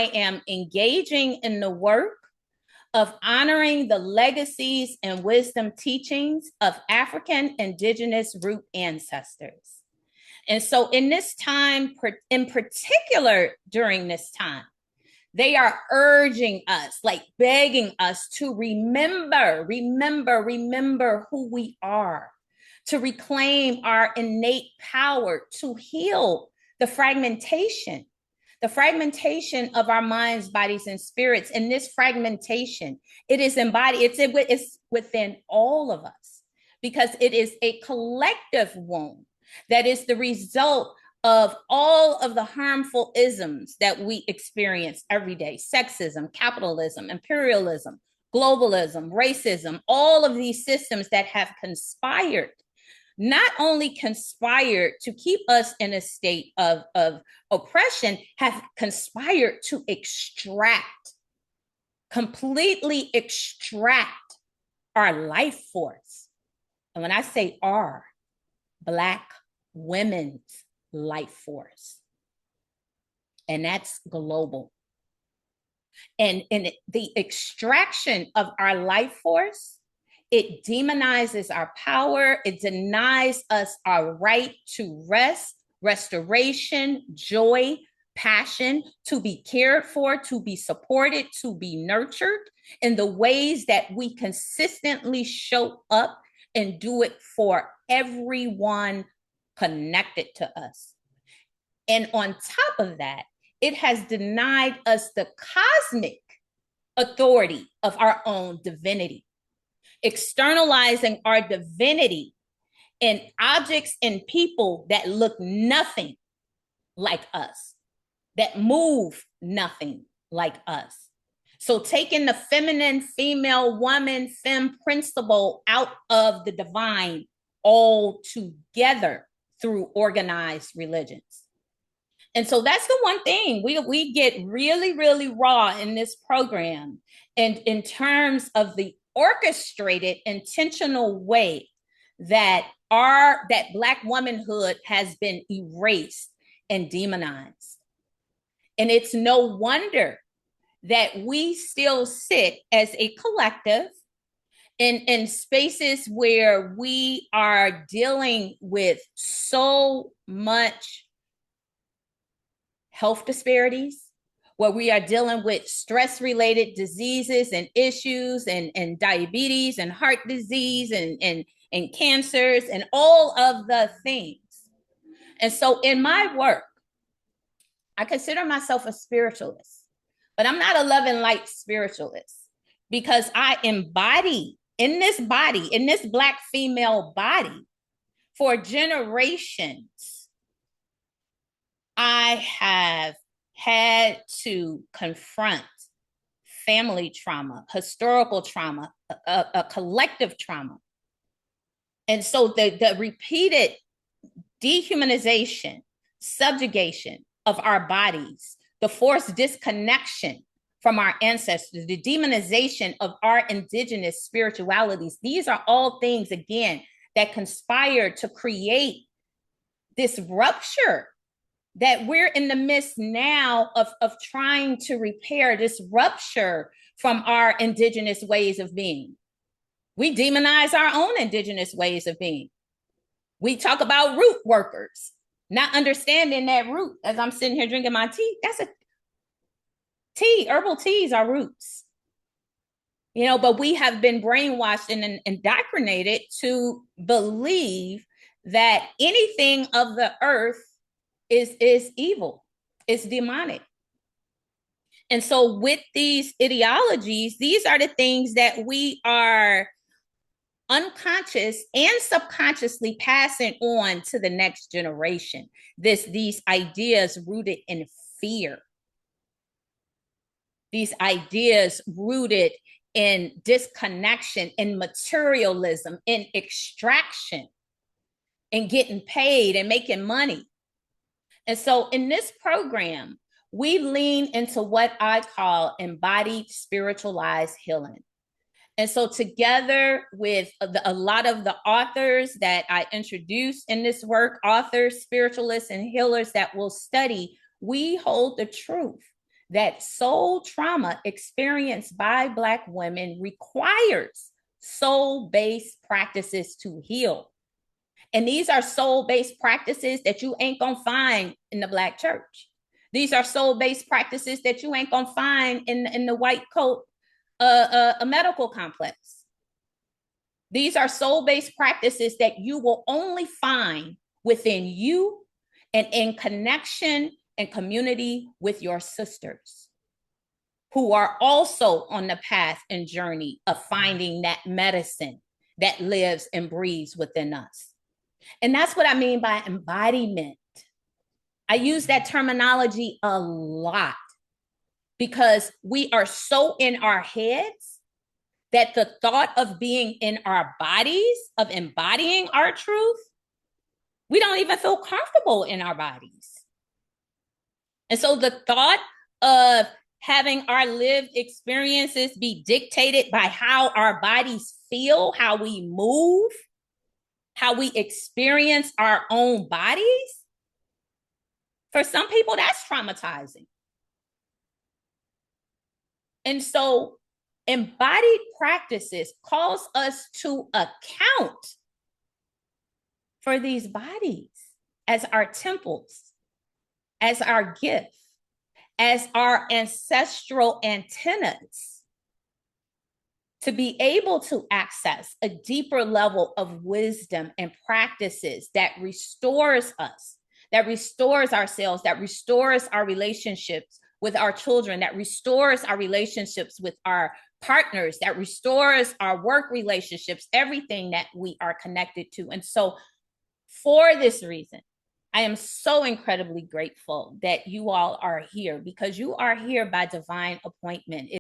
I am engaging in the work of honoring the legacies and wisdom teachings of African indigenous root ancestors. And so in this time, in particular during this time, they are urging us, like begging us to remember who we are, to reclaim our innate power, to heal the fragmentation of our minds, bodies, and spirits. And this fragmentation, it is embodied, it's within all of us, because it is a collective wound that is the result of all of the harmful isms that we experience every day: sexism, capitalism, imperialism, globalism, racism, all of these systems that have conspired, not only conspired to keep us in a state of oppression, have conspired to completely extract our life force. And when I say our, Black women's life force. And that's global. And the extraction of our life force, it demonizes our power. It denies us our right to rest, restoration, joy, passion, to be cared for, to be supported, to be nurtured in the ways that we consistently show up and do it for everyone connected to us. And on top of that, it has denied us the cosmic authority of our own divinity, externalizing our divinity in objects and people that look nothing like us, that move nothing like us. So taking the feminine, female, woman, femme principle out of the divine altogether through organized religions. And so that's the one thing we get really, really raw in this program, and in terms of the orchestrated, intentional way that Black womanhood has been erased and demonized. And it's no wonder that we still sit as a collective in spaces where we are dealing with so much health disparities, where we are dealing with stress-related diseases and issues, and diabetes and heart disease and cancers and all of the things. And so in my work, I consider myself a spiritualist, but I'm not a love and light spiritualist, because I embody in this body, in this Black female body, for generations, I have had to confront family trauma, historical trauma, a collective trauma. And so the repeated dehumanization, subjugation of our bodies, the forced disconnection from our ancestors, the demonization of our indigenous spiritualities, these are all things, again, that conspire to create this rupture that we're in the midst now of trying to repair, this rupture from our indigenous ways of being. We demonize our own indigenous ways of being. We talk about root workers, not understanding that root. As I'm sitting here drinking my tea, that's a tea. Herbal teas are roots. You know, but we have been brainwashed and indoctrinated to believe that anything of the earth is evil, it's demonic. And so with these ideologies, these are the things that we are unconscious and subconsciously passing on to the next generation. These ideas rooted in fear. These ideas rooted in disconnection, in materialism, in extraction, in getting paid and making money. And so in this program, we lean into what I call embodied spiritualized healing. And so together with a lot of the authors that I introduce in this work, authors, spiritualists, and healers that will study, we hold the truth that soul trauma experienced by Black women requires soul-based practices to heal. And these are soul-based practices that you ain't gonna find in the Black church. These are soul-based practices that you ain't gonna find in the white coat a medical complex. These are soul-based practices that you will only find within you and in connection and community with your sisters, who are also on the path and journey of finding that medicine that lives and breathes within us. And that's what I mean by embodiment. I use that terminology a lot because we are so in our heads that the thought of being in our bodies, of embodying our truth, we don't even feel comfortable in our bodies. And so the thought of having our lived experiences be dictated by how our bodies feel, how we move, how we experience our own bodies, for some people, that's traumatizing. And so embodied practices calls us to account for these bodies as our temples, as our gift, as our ancestral antennas, to be able to access a deeper level of wisdom and practices that restores us, that restores ourselves, that restores our relationships with our children, that restores our relationships with our partners, that restores our work relationships, everything that we are connected to. And so for this reason, I am so incredibly grateful that you all are here, because you are here by divine appointment.